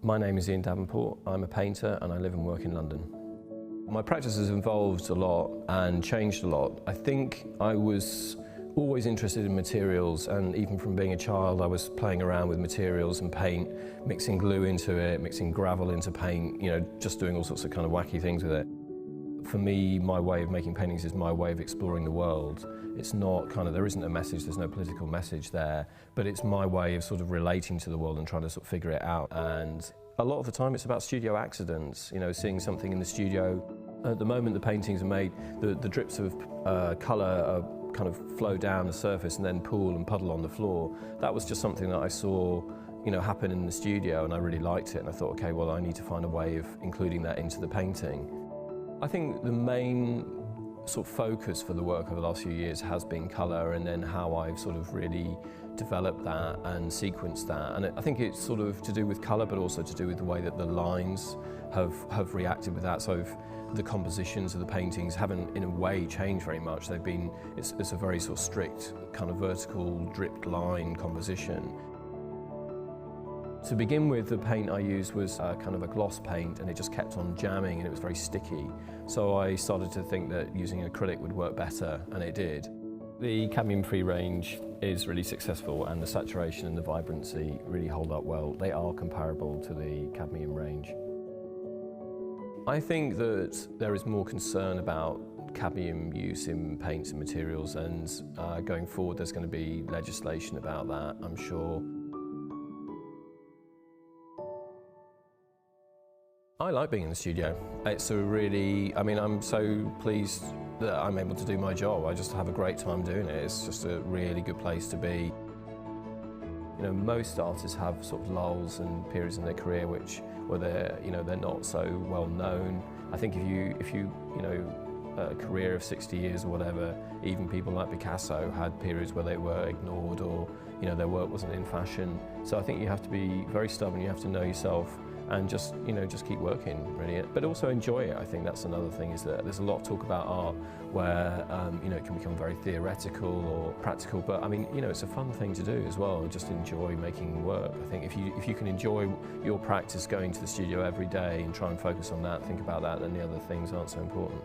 My name is Davenport. I'm a painter and I live and work in London. My practice has evolved a lot and changed a lot. I think I was always interested in materials, and even from being a child I was playing around with materials and paint, mixing glue into it, mixing gravel into paint, just doing all sorts of kind of wacky things with it. For me, my way of making paintings is my way of exploring the world. It's not there isn't a message, there's no political message there, but it's my way of sort of relating to the world and trying to sort of figure it out. And a lot of the time it's about studio accidents, seeing something in the studio. At the moment the paintings are made, the drips of colour kind of flow down the surface and then pool and puddle on the floor. That was just something that I saw happen in the studio, and I really liked it, and I thought, okay, well, I need to find a way of including that into the painting. I think the main sort of focus for the work over the last few years has been colour, and then how I've sort of really developed that and sequenced that. And I think it's sort of to do with colour, but also to do with the way that the lines have reacted with that. So the compositions of the paintings haven't in a way changed very much. It's a very sort of strict kind of vertical dripped line composition. To begin with, the paint I used was kind of a gloss paint, and it just kept on jamming and it was very sticky. So I started to think that using acrylic would work better, and it did. The cadmium-free range is really successful, and the saturation and the vibrancy really hold up well. They are comparable to the cadmium range. I think that there is more concern about cadmium use in paints and materials, and going forward there's going to be legislation about that, I'm sure. I like being in the studio. It's I'm so pleased that I'm able to do my job. I just have a great time doing it. It's just a really good place to be. Most artists have sort of lulls and periods in their career where they're not so well known. I think if you a career of 60 years or whatever, even people like Picasso had periods where they were ignored, or their work wasn't in fashion. So I think you have to be very stubborn. You have to know yourself and just keep working, really. But also enjoy it. I think that's another thing, is that there's a lot of talk about art where it can become very theoretical or practical, but it's a fun thing to do as well. Just enjoy making work. I think if you can enjoy your practice, going to the studio every day and try and focus on that, think about that, then the other things aren't so important.